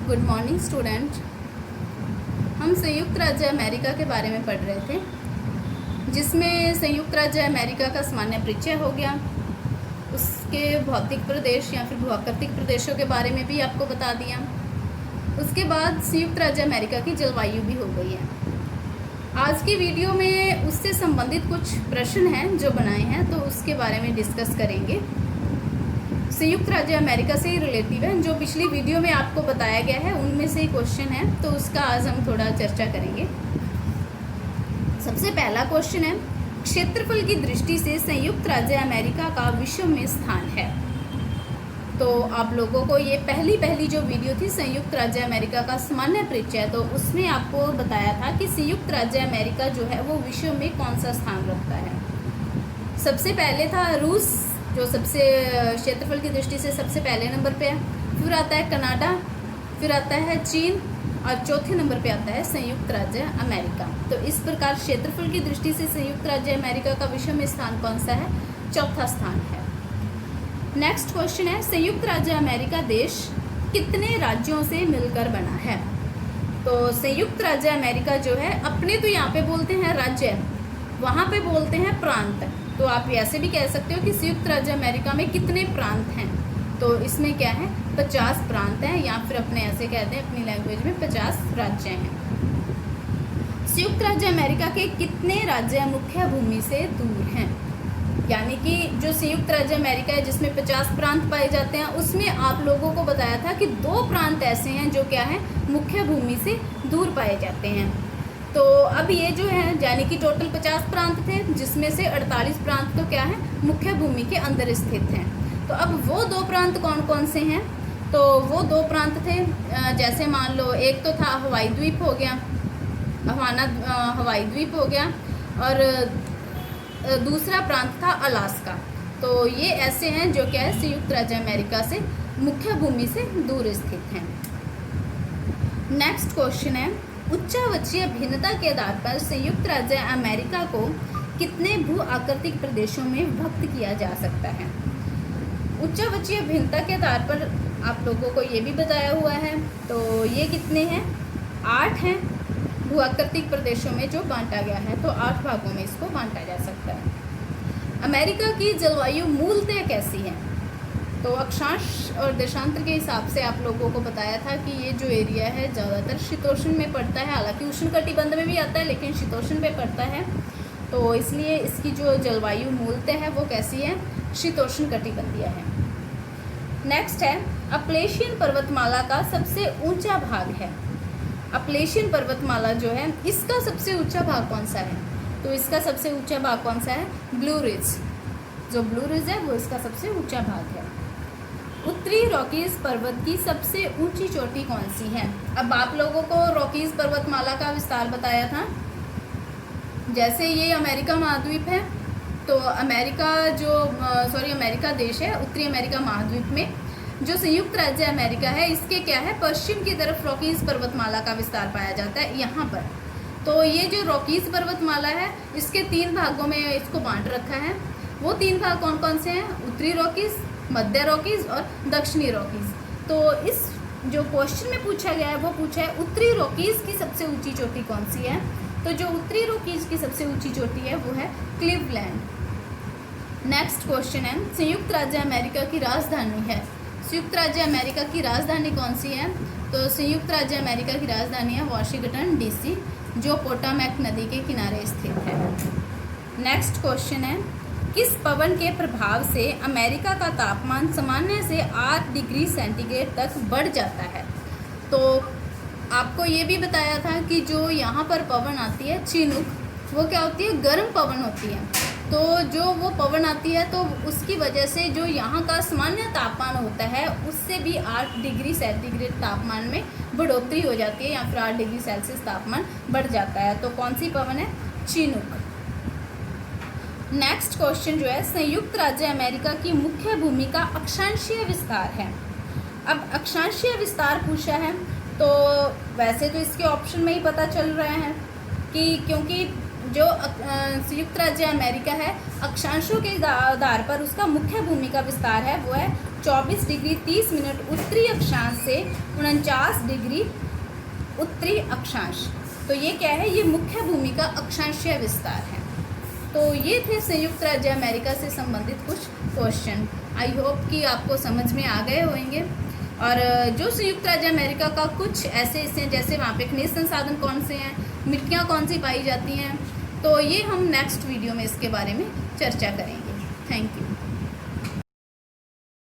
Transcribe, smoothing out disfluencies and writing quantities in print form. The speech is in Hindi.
Good morning student. हम संयुक्त राज्य अमेरिका के बारे में पढ़ रहे थे, जिसमें संयुक्त राज्य अमेरिका का सामान्य परिचय हो गया, उसके भौतिक प्रदेश या फिर भूआकृतिक प्रदेशों के बारे में भी आपको बता दिया। उसके बाद संयुक्त राज्य अमेरिका की जलवायु भी हो गई है। आज की वीडियो में उससे संबंधित कुछ प्रश्न हैं जो बनाए हैं, तो उसके बारे में डिस्कस करेंगे। संयुक्त राज्य अमेरिका से ही रिलेटिव है, जो पिछली वीडियो में आपको बताया गया है उनमें से ही क्वेश्चन है, तो उसका आज हम थोड़ा चर्चा करेंगे। सबसे पहला क्वेश्चन है, क्षेत्रफल की दृष्टि से संयुक्त राज्य अमेरिका का विश्व में स्थान है। तो आप लोगों को ये पहली जो वीडियो थी संयुक्त राज्य अमेरिका का सामान्य परिचय, तो उसमें आपको बताया था कि संयुक्त राज्य अमेरिका जो है वो विश्व में कौन सा स्थान रखता है। सबसे पहले था रूस, जो सबसे क्षेत्रफल की दृष्टि से सबसे पहले नंबर पे है। फिर आता है कनाडा, फिर आता है चीन, और चौथे नंबर पे आता है संयुक्त राज्य अमेरिका। तो इस प्रकार क्षेत्रफल की दृष्टि से संयुक्त राज्य अमेरिका का विश्व में स्थान कौन सा है? चौथा स्थान है। नेक्स्ट क्वेश्चन है, संयुक्त राज्य अमेरिका देश कितने राज्यों से मिलकर बना है? तो संयुक्त राज्य अमेरिका जो है, अपने तो यहाँ पे बोलते हैं राज्य, वहाँ पे बोलते हैं प्रांत। तो आप ऐसे भी कह सकते हो कि संयुक्त राज्य अमेरिका में कितने प्रांत हैं? तो इसमें क्या है, 50 प्रांत हैं, या फिर अपने ऐसे कहते हैं अपनी लैंग्वेज में 50 राज्य हैं। संयुक्त राज्य अमेरिका के कितने राज्य मुख्य भूमि से दूर हैं? यानी कि जो संयुक्त राज्य अमेरिका है जिसमें 50 प्रांत पाए जाते हैं, उसमें आप लोगों को बताया था कि 2 प्रांत ऐसे हैं जो क्या है, मुख्य भूमि से दूर पाए जाते हैं। तो अब ये जो है, यानी कि टोटल 50 प्रांत थे, जिसमें से 48 प्रांत तो क्या है, मुख्य भूमि के अंदर स्थित हैं। तो अब वो 2 प्रांत कौन कौन से हैं? तो वो 2 प्रांत थे, जैसे मान लो एक तो था हवाई द्वीप हो गया, हवाई द्वीप हो गया, और दूसरा प्रांत था अलास्का। तो ये ऐसे हैं जो क्या है, संयुक्त राज्य अमेरिका से मुख्य भूमि से दूर स्थित हैं। नेक्स्ट क्वेश्चन है, उच्चावचीय भिन्नता के आधार पर संयुक्त राज्य अमेरिका को कितने भू आकृतिक प्रदेशों में विभक्त किया जा सकता है? उच्चावचीय भिन्नता के आधार पर आप लोगों को ये भी बताया हुआ है, तो ये कितने हैं? 8 हैं भू आकृतिक प्रदेशों में जो बांटा गया है, तो 8 भागों में इसको बांटा जा सकता है। अमेरिका की जलवायु मूलतः कैसी है? तो अक्षांश और देशांतर के हिसाब से आप लोगों को बताया था कि ये जो एरिया है ज़्यादातर शीतोष्ण में पड़ता है, हालांकि उष्णकटिबंध में भी आता है, लेकिन शीतोष्ण पे पड़ता है, तो इसलिए इसकी जो जलवायु मूलतः है वो कैसी है, शीतोष्ण कटिबंधीय है। नेक्स्ट है, अपलेशियन पर्वतमाला का सबसे ऊंचा भाग है। अपलेशियन पर्वतमाला जो है, इसका सबसे ऊंचा भाग कौन सा है? तो इसका सबसे ऊंचा भाग कौन सा है? Blue ridge. जो ब्लू रिज है वो इसका सबसे ऊंचा भाग है। उत्तरी रॉकीज पर्वत की सबसे ऊंची चोटी कौन सी है? अब आप लोगों को रॉकीज पर्वतमाला का विस्तार बताया था। जैसे ये अमेरिका महाद्वीप है, तो अमेरिका देश है, उत्तरी अमेरिका महाद्वीप में जो संयुक्त राज्य अमेरिका है, इसके क्या है, पश्चिम की तरफ रॉकीज पर्वतमाला का विस्तार पाया जाता है यहाँ पर। तो ये जो रॉकीज पर्वतमाला है, इसके 3 भागों में इसको बांट रखा है। वो 3 भाग कौन कौन से हैं? उत्तरी रॉकीज, मध्य रॉकीज और दक्षिणी रॉकीज। तो इस जो क्वेश्चन में पूछा गया है वो पूछा है उत्तरी रॉकीज की सबसे ऊंची चोटी कौन सी है? तो जो उत्तरी रॉकीज की सबसे ऊंची चोटी है वो है क्लीवलैंड। नेक्स्ट क्वेश्चन है, संयुक्त राज्य अमेरिका की राजधानी है। संयुक्त राज्य अमेरिका की राजधानी कौन सी है? तो संयुक्त राज्य अमेरिका की राजधानी है वाशिंगटन DC, जो पोटामैक नदी के किनारे स्थित है। नेक्स्ट क्वेश्चन है, किस पवन के प्रभाव से अमेरिका का तापमान सामान्य से 8 डिग्री सेंटीग्रेड तक बढ़ जाता है? तो आपको ये भी बताया था कि जो यहाँ पर पवन आती है चिनूक, वो क्या होती है, गर्म पवन होती है। तो जो वो पवन आती है, तो उसकी वजह से जो यहाँ का सामान्य तापमान होता है उससे भी 8 डिग्री सेंटीग्रेड तापमान में बढ़ोतरी हो जाती है, या फिर 8 डिग्री सेल्सियस तापमान बढ़ जाता है। तो कौन सी पवन है? चिनूक। नेक्स्ट क्वेश्चन जो है, संयुक्त राज्य अमेरिका की मुख्य भूमि का अक्षांशीय विस्तार है। अब अक्षांशीय विस्तार पूछा है, तो वैसे तो इसके ऑप्शन में ही पता चल रहे हैं कि क्योंकि जो संयुक्त राज्य अमेरिका है, अक्षांशों के आधार पर उसका मुख्य भूमि का विस्तार है वो है 24 डिग्री 30 मिनट उत्तरी अक्षांश से 49 डिग्री उत्तरी अक्षांश। तो ये क्या है, ये मुख्य भूमि का अक्षांशीय विस्तार है। तो ये थे संयुक्त राज्य अमेरिका से संबंधित कुछ क्वेश्चन। आई होप कि आपको समझ में आ गए होंगे। और जो संयुक्त राज्य अमेरिका का कुछ ऐसे हिस्से हैं, जैसे वहाँ पे खनिज संसाधन कौन से हैं, मिट्टियाँ कौन सी पाई जाती हैं, तो ये हम नेक्स्ट वीडियो में इसके बारे में चर्चा करेंगे। Thank you.